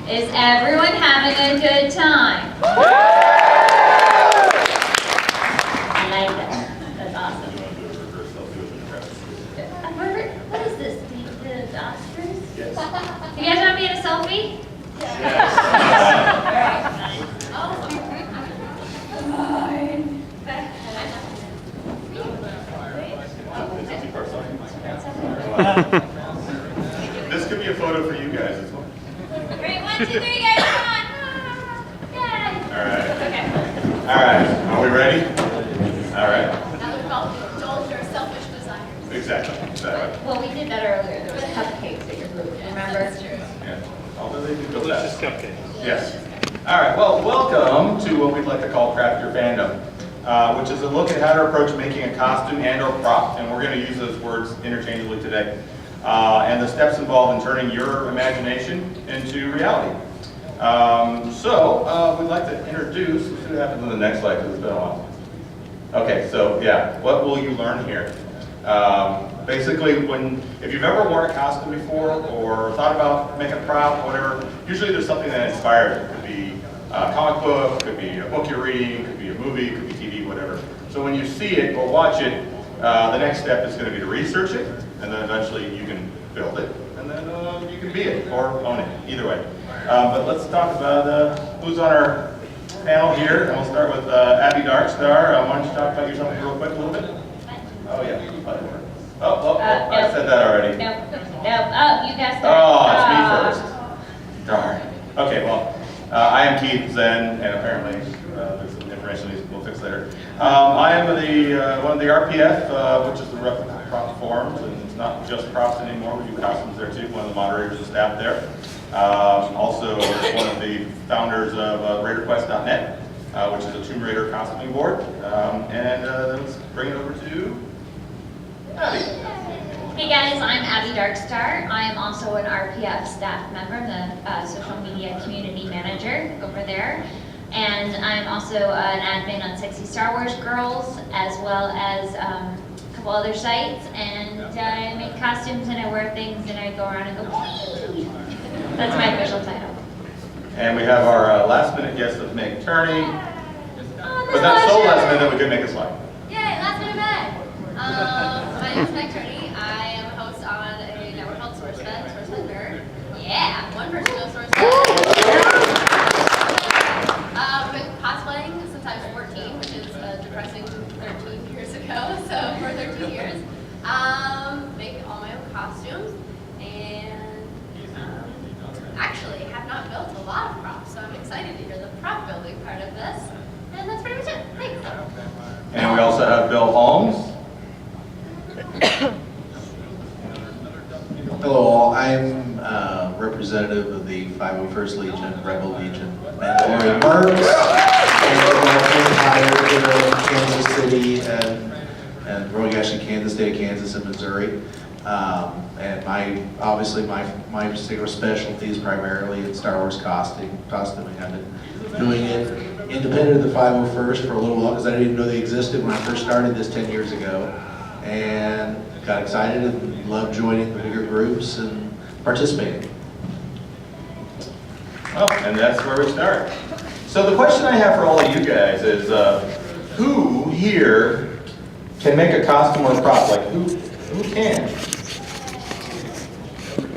Is everyone having a good time? I like that. That's awesome. What is this? The Oscars? Yes. You guys want to be in a selfie? Yes. This could be a photo for you guys as well. Great, 1, 2, 3, guys, come on! Yay! All right. Okay. All right. Are we ready? All right. Now we've got to indulge your selfish desires. Exactly. Well, we did that earlier. There was cupcakes at your booth, remember? That's true. Yeah. Although they do go Delicious fast. cupcakes. Yes. All right. Well, welcome to what we'd like to call Craft Your Fandom, which is a look at how to approach making a costume and/or prop, and we're going to use those words interchangeably today. And the steps involved in turning your imagination into reality. We'd like to introduce. Let's see what happens on the next slide because it's been a while. Okay. So yeah, what will you learn here? Basically, if you've ever worn a costume before or thought about making a prop, whatever, usually there's something that inspires it. It could be a comic book, it could be a book you're reading, it could be a movie, it could be TV, whatever. So when you see it or watch it, the next step is going to be to research it, and then eventually you can build it, and then you can be it or own it, either way. But let's talk about who's on our panel here, and we'll start with Abby Darkstar. Why don't you talk about yourself real quick a little bit? Oh yeah. I said that already. Nope. Oh, you guys started. Oh, it's me first. Darn. Okay, well, I am Keith Zen, and apparently there's some information we'll fix later. I am one of the RPF, which is the Replica Prop Forums, and it's not just props anymore. We do costumes there too. One of the moderators and staff there. Also, one of the founders of RaiderQuest.net, which is a Tomb Raider costuming board. Then let's bring it over to Abby. Hey guys, I'm Abby Darkstar. I am also an RPF staff member, the social media community manager over there. And I'm also an admin on Sexy Star Wars Girls, as well as a couple other sites. And I make costumes and I wear things and I go around and go, whee! That's my official title. And we have our last minute guest of Meg Turney. But not so last minute that we could make a slide. Yay, last minute Meg. My name is Meg Turney. I am a host on a network called SourceFed Nerd. Yeah, one person knows SourceFed. I've been cosplaying since I was 14, which is a depressing 13 years ago. So for 13 years, make all my own costumes, and actually have not built a lot of props. So I'm excited to hear the prop building part of this. And that's pretty much it. Thanks. And we also have Bill Holmes. Hello all, I'm representative of the 501st Legion, Rebel Legion, Mandalorian Mercs, and we're hired in Kansas City and Rogash, Kansas State, Kansas, and Missouri. And obviously my particular specialty is primarily in Star Wars costuming. I've been doing it independent of the 501st for a little while because I didn't even know they existed when I first started this 10 years ago. And got excited and loved joining the bigger groups and participating. Oh, and that's where we start. So the question I have for all of you guys is, who here can make a costume or a prop? Like, who can?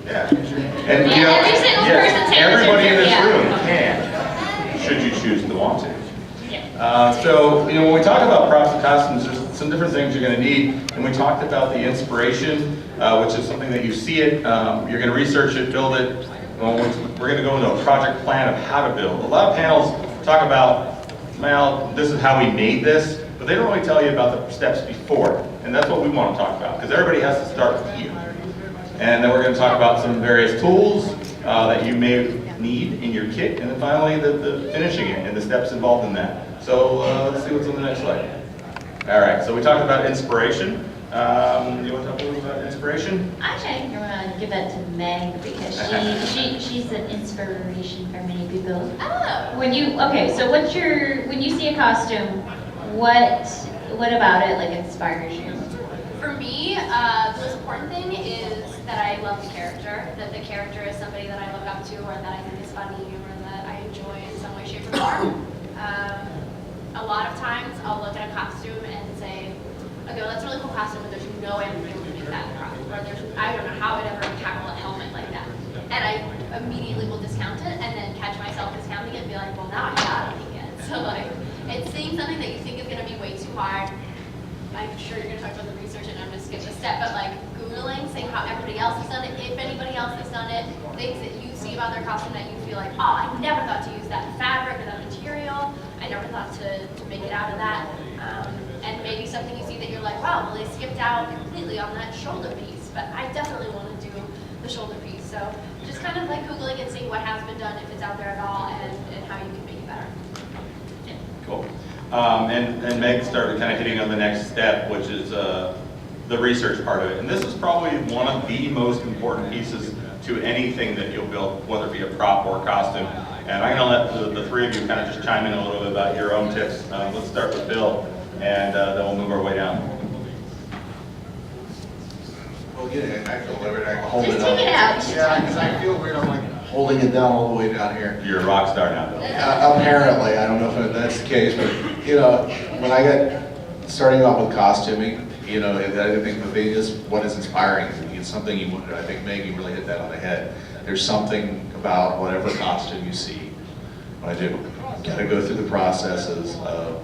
Yeah. And you know, Every single yes, person take everybody in this yeah. room can, should you choose to want to. Yeah. When we talk about props and costumes, there's some different things you're going to need. And we talked about the inspiration, which is something that you see it, you're going to research it, build it. We're going to go into a project plan of how to build. A lot of panels talk about, well, this is how we made this, but they don't really tell you about the steps before. And that's what we want to talk about, because everybody has to start here. And then we're going to talk about some various tools that you may need in your kit, and then finally the finishing it and the steps involved in that. So let's see what's on the next slide. All right, so we talked about inspiration. You want to talk a little about inspiration? Actually, I think I'm going to give that to Meg because she's an inspiration for many people. Oh. When you see a costume, what about it like inspires you? For me, the most important thing is that I love the character, that the character is somebody that I look up to or that I think is funny or that I enjoy in some way, shape, or form. A lot of times I'll look at a costume and say, okay, well, that's a really cool costume, but there's no way I'm able to make that prop. Or I don't know how I'd ever tackle a helmet like that. And I immediately will discount it and then catch myself discounting it and be like, well, now I gotta make it. So like, it's seeing something that you think is gonna be way too hard. I'm sure you're gonna talk about the research and I'm gonna skip a step, but like Googling, seeing how everybody else has done it, if anybody else has done it, things that you see about their costume that you feel like, oh, I never thought to use that fabric or that material. I never thought to make it out of that. And maybe something you see that you're like, wow, well, they skipped out completely on that shoulder piece, but I definitely want to do the shoulder piece. So just kind of like Googling and seeing what has been done, if it's out there at all, and how you can make it better. Cool. And Meg started kind of hitting on the next step, which is the research part of it. And this is probably one of the most important pieces to anything that you'll build, whether it be a prop or a costume. And I'm going to let the three of you kind of just chime in a little bit about your own tips. Let's start with Bill, and then we'll move our way down. Well, yeah, I feel weird. I hold Just it take it up. out. Yeah, because I feel weird. I'm like holding it down all the way down here. You're a rock star now, Bill. Apparently, I don't know if that's the case, but you know, when I got starting off with costuming, you know, I think the thing is what is inspiring. It's something you wanted. I think Meg, you really hit that on the head. There's something about whatever costume you see. What I do, gotta go through the processes of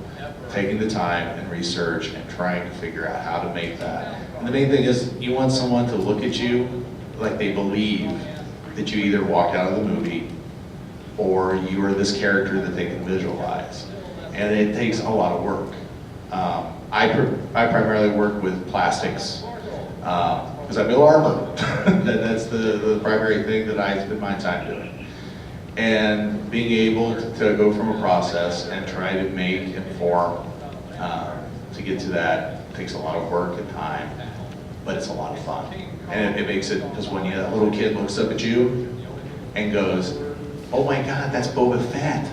taking the time and research and trying to figure out how to make that. And the main thing is you want someone to look at you like they believe that you either walked out of the movie or you are this character that they can visualize. And it takes a lot of work. I primarily work with plastics because I build armor. That's the primary thing that I spend my time doing. And being able to go from a process and try to make and form to get to that takes a lot of work and time, but it's a lot of fun. And it makes it, because when that little kid looks up at you and goes, oh my God, that's Boba Fett.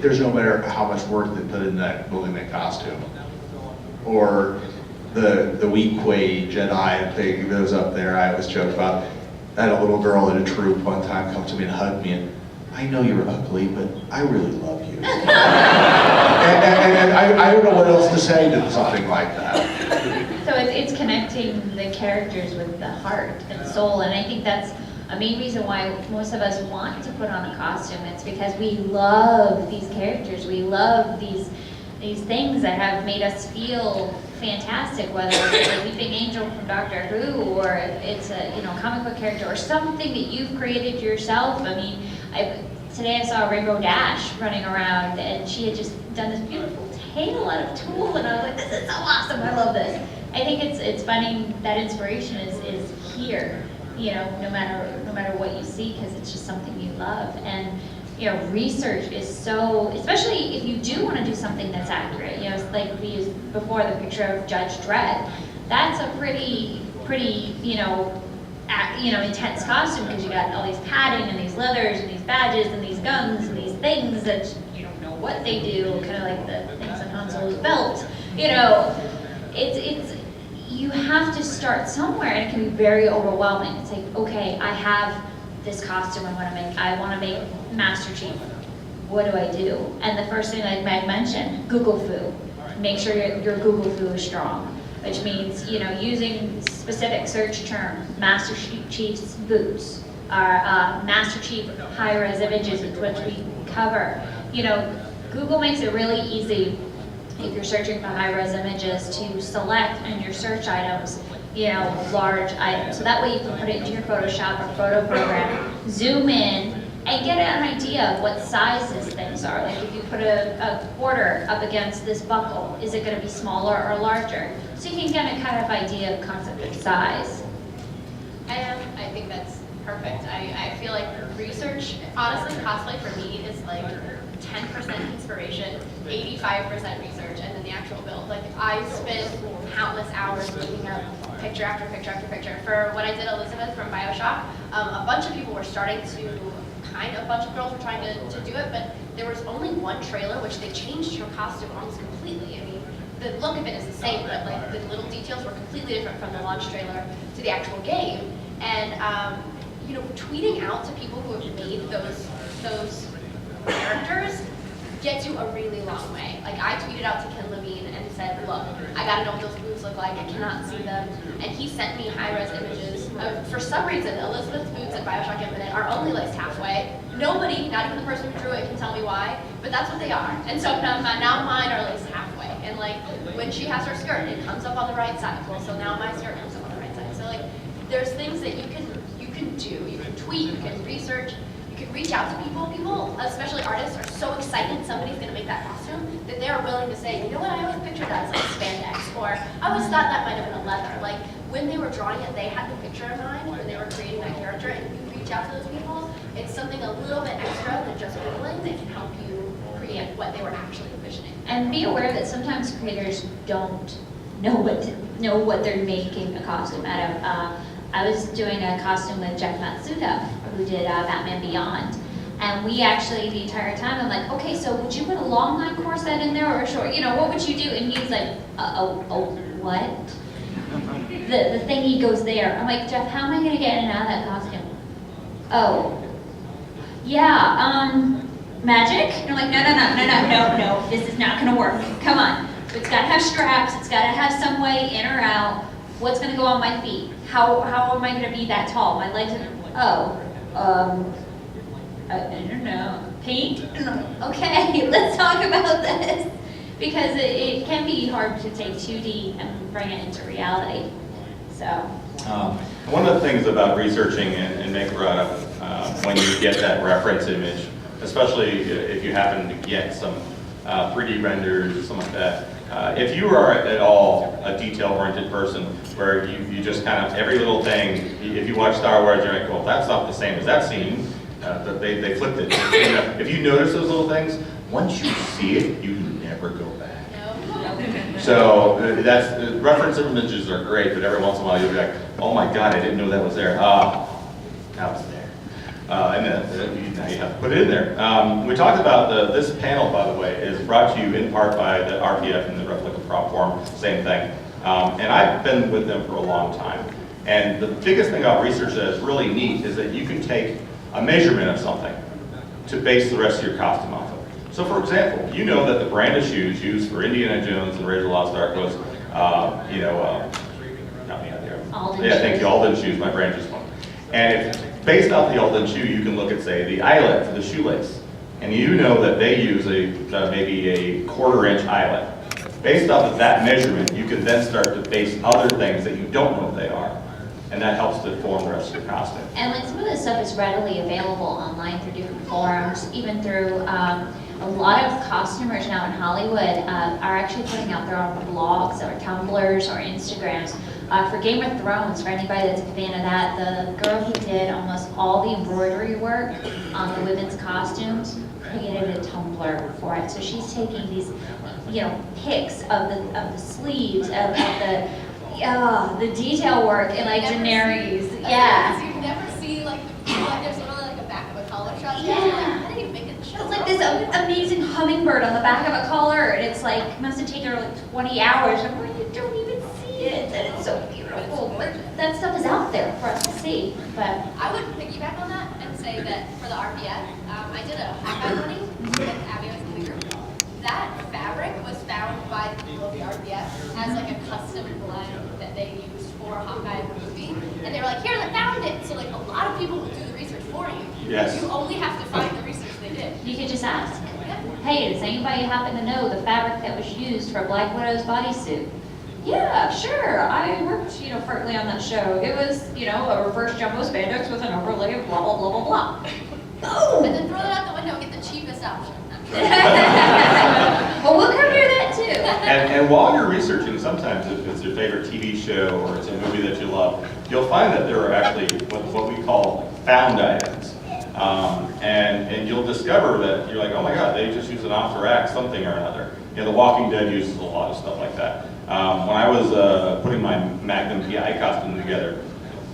There's no matter how much work they put in that, building that costume. Or the Weequay Jedi thing that was up there, I always joke about. I had a little girl in a troop one time come to me and hug me and, I know you're ugly, but I really love you. and I don't know what else to say to something like that. So it's connecting the characters with the heart and soul, and I think that's a main reason why most of us want to put on a costume. It's because we love these characters, we love these things that have made us feel fantastic, whether it's a Weeping Angel from Doctor Who, or it's a comic book character, or something that you've created yourself. I mean, today I saw Rainbow Dash running around, and she had just done this beautiful tail out of tulle, and I was like, this is so awesome, I love this. I think it's finding that inspiration is here, no matter what you see, because it's just something you love. And research is so, especially if you do want to do something that's accurate. Like we used before the picture of Judge Dredd. That's a pretty intense costume, because you got all these padding and these leathers and these badges and these guns and these things that you don't know what they do, kind of like the things on Han Solo's belt. It's you have to start somewhere, and it can be very overwhelming. It's like, okay, I have this costume I want to make Master Chief. What do I do? And the first thing, like Meg mentioned, Google Foo. Make sure your Google Foo is strong, which means using specific search term. Master Chief's boots, our Master Chief high-res images, which we cover. Google makes it really easy if you're searching for high-res images to select in your search items large items. So that way you can put it into your Photoshop or photo program, zoom in, and get an idea of what sizes things are. Like if you put a quarter up against this buckle, is it going to be smaller or larger? So you can get a kind of idea of concept of size. I think that's perfect. I feel like research, honestly, cosplay for me is like 10% inspiration, 85% research, and then the actual build. Like I spent countless hours looking up picture after picture after picture. For when I did Elizabeth from BioShock, a bunch of people were starting to, a bunch of girls were trying to do it, but there was only one trailer, which they changed her costume almost completely. I mean, the look of it is the same, but like the little details were completely different from the launch trailer to the actual game. And you know, tweeting out to people who have made those characters gets you a really long way. Like I tweeted out to Ken Levine and said, look, I gotta know what those boots look like, I cannot see them. And he sent me high-res images of, for some reason, Elizabeth's boots at Bioshock Infinite are only laced halfway. Nobody, not even the person who drew it, can tell me why, but that's what they are. And so now mine are laced halfway. And like, when she has her skirt, it comes up on the right side. Well, so now my skirt comes up on the right side. So like, there's things that you can do. You can tweet, you can research, you can reach out to people. People, especially artists, are so excited somebody's gonna make that costume that they are willing to say, you know what, I always pictured that as like spandex, or I always thought that might have been a leather. Like, when they were drawing it, they had the picture in mind when they were creating that character, and you reach out to those people, it's something a little bit extra than just Googling that can help you create what they were actually envisioning. And be aware that sometimes creators don't know what they're making a costume out of. I was doing a costume with Jeff Matsuda, who did Batman Beyond. And we actually, the entire time, I'm like, okay, so would you put a long line corset in there or a short, you know, what would you do? And he's like, what? The thingy goes there. I'm like, Jeff, how am I gonna get in and out of that costume? Oh, yeah, magic? And I'm like, no, this is not gonna work. Come on. It's gotta have straps, it's gotta have some way in or out. What's gonna go on my feet? How am I gonna be that tall? My legs are, I don't know, paint? Okay, let's talk about this. Because it can be hard to take 2D and bring it into reality, so. One of the things about researching, and Meg brought up, when you get that reference image, especially if you happen to get some 3D renders or something like that, if you are at all a detail-oriented person, where you just kind of, every little thing, if you watch Star Wars, you're like, well, that's not the same as that scene, that they flipped it. You know, if you notice those little things, once you see it, you never go back. So reference images are great, but every once in a while you'll be like, oh my God, I didn't know that was there. Now it's there. And then now you have to put it in there. We talked about this panel, by the way, is brought to you in part by the RPF and the Replica Prop Forum, same thing. And I've been with them for a long time. And the biggest thing about research that is really neat is that you can take a measurement of something to base the rest of your costume off of. So for example, you know that the brand of shoes used for Indiana Jones and Raiders of the Lost Ark was, help me out there. Alden Yeah, thank shoes. you, Alden shoes, my brain just went. And if, based off the Alden shoe, you can look at, say, the eyelet for the shoelace. And you know that they use maybe a 1/4 inch eyelet. Based off of that measurement, you can then start to base other things that you don't know what they are. And that helps to form the rest of your costume. And like some of this stuff is readily available online through different forums, even through a lot of costumers now in Hollywood are actually putting out their own blogs or Tumblrs or Instagrams. For Game of Thrones, for anybody that's a fan of that, the girl who did almost all the embroidery work on the women's costumes created a Tumblr for it. So she's taking these, pics of the sleeves, of the detail work and like Daenerys. Yeah. You never see like there's literally like a back of a collar shot. Yeah. Like, how did you make it show? It's like this amazing hummingbird on the back of a collar, and it's like, must have taken her like 20 hours, and you don't even see it, and it's so beautiful. But that stuff is out there for us to see. But I would piggyback on that and say that for the RPF, I did a Hawkeye bunny with Abby as the leader. That fabric was found by the people of the RPF as like a custom blend that they used for Hawkeye in the movie. And they were like, here, I found it. So like a lot of people will do the research for you. Yes. You only have to find the research they did. you could just ask, Yeah. hey, does anybody happen to know the fabric that was used for Black Widow's bodysuit? Yeah, sure. I worked, partly on that show. It was, a reverse jumbo spandex with an overlay of blah, blah, blah, blah, blah. Boom! And then throw that out the window and get the cheapest option. Well, we'll cover that too. And while you're researching, sometimes if it's your favorite TV show or it's a movie that you love, you'll find that there are actually what we call found items. And you'll discover that you're like, oh my God, they just use an off-the-rack something or another. The Walking Dead uses a lot of stuff like that. When I was putting my Magnum PI costume together,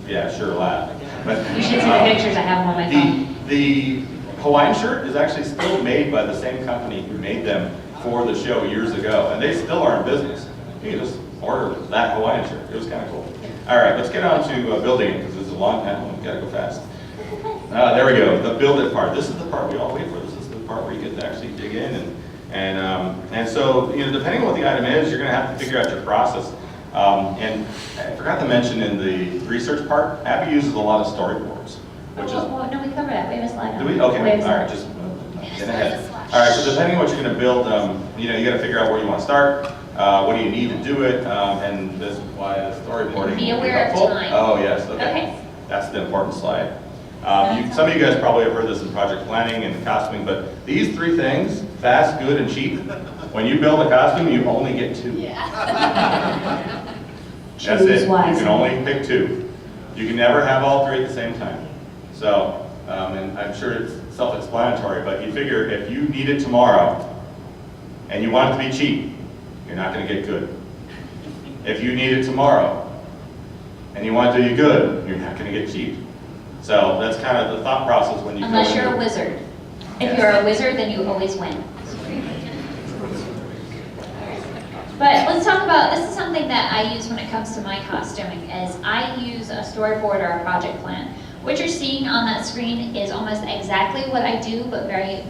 yeah, sure, laugh. But You should see the pictures I have on my phone. the Hawaiian shirt is actually still made by the same company who made them for the show years ago, and they still are in business. You can just order that Hawaiian shirt. It was kind of cool. All right, let's get on to building it, because this is a long time. We've got to go fast. There we go, the build it part. This is the part we all wait for. This is the part where you get to actually dig in. And so, you know, depending on what the item is, you're going to have to figure out your process. And I forgot to mention in the research part, Abby uses a lot of storyboards, which is... Well, no, we covered that. We have a slide on Do we? it. Okay, We have a all right, slide. just get ahead. All right, so depending on what you're going to build, you know, you got to figure out where you want to start, what do you need to do it, and this is why the storyboarding Be will aware of helpful. time. Oh, yes, okay. Okay. That's the important slide. Some of you guys probably have heard this in project planning and costuming, but these three things, fast, good, and cheap, when you build a costume, you only get two. Yeah. That's it. Choose You wisely. can only pick two. You can never have all three at the same time. So, and I'm sure it's self-explanatory, but you figure if you need it tomorrow and you want it to be cheap, you're not going to get good. If you need it tomorrow and you want it to be good, you're not going to get cheap. So that's kind of the thought process when you Unless go you're into a wizard. Yes. If you're a wizard, then you always win. But let's talk about, this is something that I use when it comes to my costuming, is I use a storyboard or a project plan. What you're seeing on that screen is almost exactly what I do, but very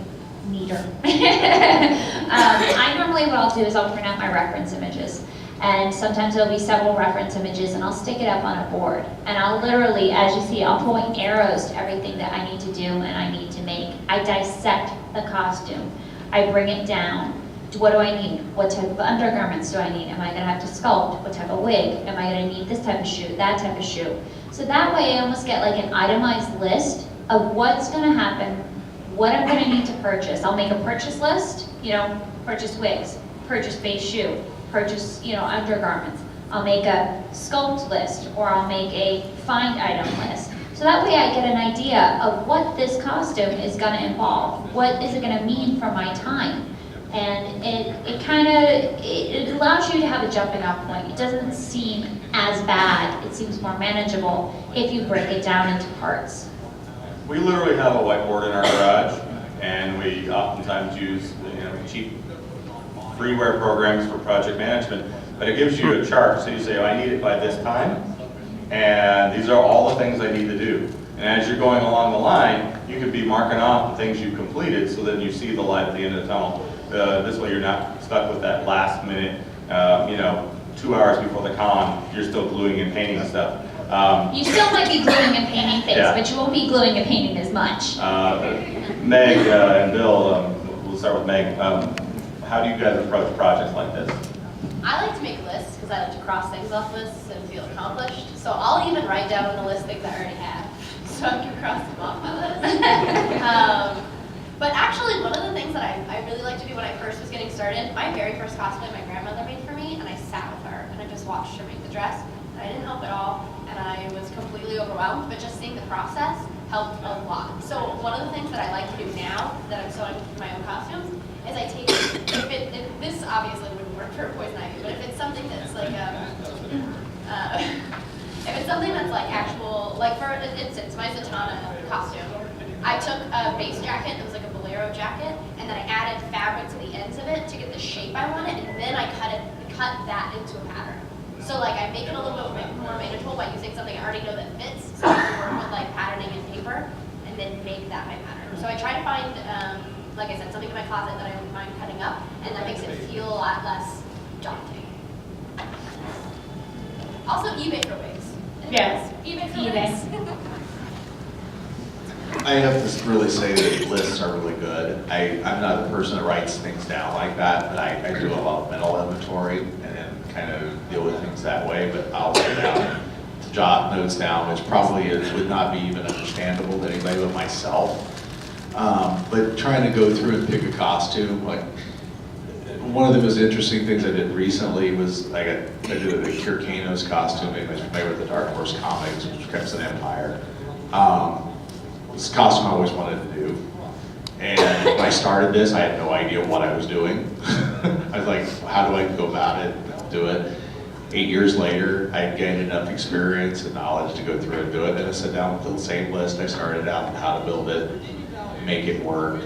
neater. I normally, what I'll do is I'll print out my reference images. And sometimes there'll be several reference images, and I'll stick it up on a board. And I'll literally, as you see, I'll point arrows to everything that I need to do and I need to make. I dissect the costume. I bring it down. What do I need? What type of undergarments do I need? Am I gonna have to sculpt? What type of wig? Am I gonna need this type of shoe, that type of shoe? So that way I almost get like an itemized list of what's gonna happen, what I'm gonna need to purchase. I'll make a purchase list, you know, purchase wigs, purchase base shoe, purchase, you know, undergarments. I'll make a sculpt list, or I'll make a find item list. So that way I get an idea of what this costume is gonna involve. What is it gonna mean for my time? And it allows you to have a jumping off point. It doesn't seem as bad. It seems more manageable if you break it down into parts. We literally have a whiteboard in our garage, and we oftentimes use, you know, cheap freeware programs for project management, but it gives you a chart. So you say, oh, I need it by this time, and these are all the things I need to do. And as you're going along the line, you could be marking off the things you've completed, so then you see the light at the end of the tunnel. This way you're not stuck with that last minute, you know, 2 hours before the con, you're still gluing and painting stuff. You still might be gluing and painting things, Yeah. but you won't be gluing and painting as much. Meg and Bill, we'll start with Meg. How do you guys approach projects like this? I like to make lists because I like to cross things off lists and feel accomplished. So I'll even write down on the list things I already have, so I can cross them off my list. But actually, one of the things that I really like to do when I first was getting started, my very first cosplay my grandmother made for me, and I sat with her and I just watched her make the dress. And I didn't help at all, and I was completely overwhelmed, but just seeing the process helped a lot. So one of the things that I like to do now that I'm sewing my own costumes is I take, if this obviously wouldn't work for poison ivy, but if it's something that's like, if it's something that's like actual, like for instance, my Zatanna costume, I took a base jacket, it was like a bolero jacket, and then I added fabric to the ends of it to get the shape I wanted, and then I cut that into a pattern. So like I make it a little bit more manageable by using something I already know that fits, so I can work with like patterning and paper, and then make that my pattern. So I try to find, like I said, something in my closet that I wouldn't mind cutting up, and that makes it feel a lot less daunting. Also eBay for wigs. Yes. eBay for eBay. wigs. I have to really say that lists are really good. I'm not the person that writes things down like that, but I do a lot of mental inventory and then kind of deal with things that way, but I'll write down, jot notes down, which probably would not be even understandable to anybody but myself. But trying to go through and pick a costume, like one of the most interesting things I did recently was I did a Kirkano's costume. Anybody's familiar with the Dark Horse comics, which kept an empire. This costume I always wanted to do. And when I started this, I had no idea what I was doing. I was like, how do I go about it, do it? 8 years later, I had gained enough experience and knowledge to go through and do it. And I sat down with the same list I started out on how to build it, make it work.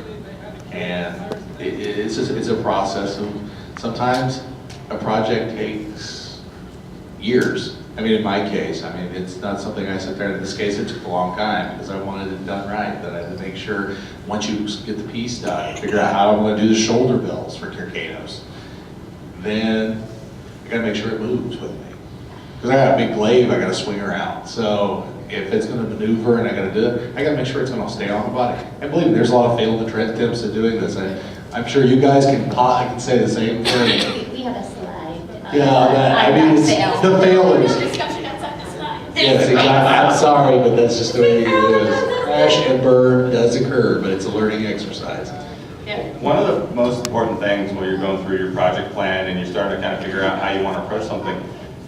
And it's a process of, sometimes a project takes years. I mean, in my case, I mean, it's not something I sit there, in this case it took a long time because I wanted it done right, that I had to make sure, once you get the piece done, figure out how I'm gonna do the shoulder bills for Turcados. Then I gotta make sure it moves with me. Because I got a big glaive I gotta swing around. So if it's gonna maneuver and I gotta do it, I gotta make sure it's gonna stay on the body. And believe me, there's a lot of failed attempts at doing this. I'm sure you guys can say the same thing. We have a slide. Yeah, I mean, it's the failures. Discussion outside the slide. Yes, exactly. I'm sorry, but that's just the way it is. Crash and burn does occur, but it's a learning exercise. Yeah. One of the most important things when you're going through your project plan and you're starting to kind of figure out how you want to approach something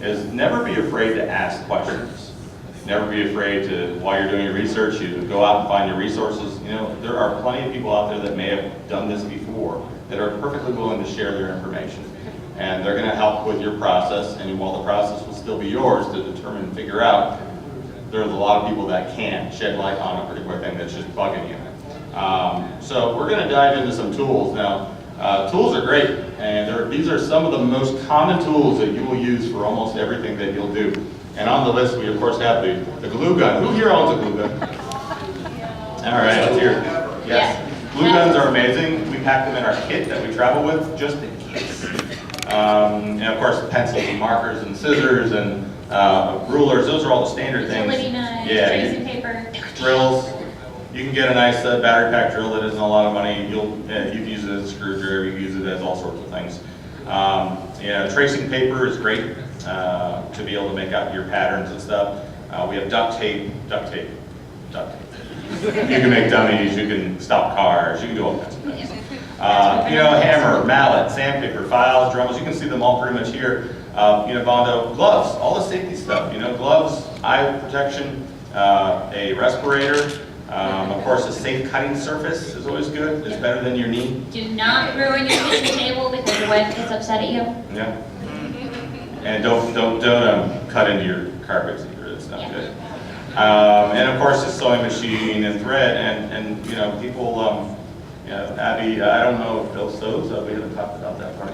is never be afraid to ask questions. Never be afraid to, while you're doing your research, you go out and find your resources. You know, there are plenty of people out there that may have done this before that are perfectly willing to share their information. And they're going to help with your process, and while the process will still be yours to determine and figure out, there's a lot of people that can shed light on a particular thing that's just bugging you. So we're going to dive into some tools now. Tools are great, and these are some of the most common tools that you will use for almost everything that you'll do. And on the list, we of course have the glue gun. Who here owns a glue gun? All right, let's hear it. Yes. Glue guns are amazing. We pack them in our kit that we travel with, just in case. And of course, pencils and markers and scissors and rulers. Those are all the standard things. Utility knives, Yeah, tracing paper. drills. You can get a nice battery pack drill that isn't a lot of money. You can use it as a screwdriver. You can use it as all sorts of things. Yeah, tracing paper is great to be able to make out your patterns and stuff. We have duct tape. You can make dummies. You can stop cars. You can do all kinds of things. You know, hammer, mallet, sandpaper, files, drums. You can see them all pretty much here. You know, Bondo, gloves, all the safety stuff. You know, gloves, eye protection, a respirator. Of course, a safe cutting surface is always good. It's better than your knee. Do not ruin your kitchen table because your wife gets upset at you. Yeah. And don't cut into your carpets either. It's not good. And of course, a sewing machine and thread. And you know, people. You know, Abby, I don't know if Bill sews. We haven't talked about that part.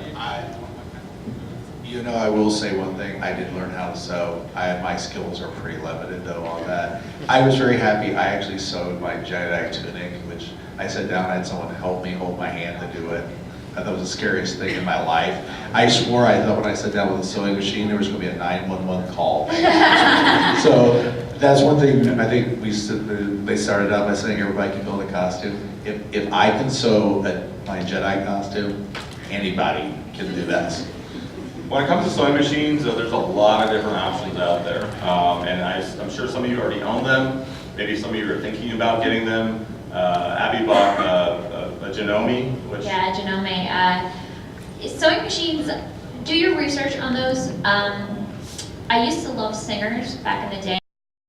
You know, I will say one thing. I did learn how to sew. My skills are pretty limited though on that. I was very happy. I actually sewed my Jedi tunic, which I sat down and had someone help me hold my hand to do it. I thought it was the scariest thing in my life. I swore I thought when I sat down with a sewing machine there was going to be a 911 call. So that's one thing I think they started out by saying everybody can build a costume. If I can sew my Jedi costume, anybody can do that. When it comes to sewing machines, there's a lot of different options out there. And I'm sure some of you already own them. Maybe some of you are thinking about getting them. Abby bought a Janome, which... Yeah, Janome. Sewing machines, do your research on those. I used to love Singers back in the day.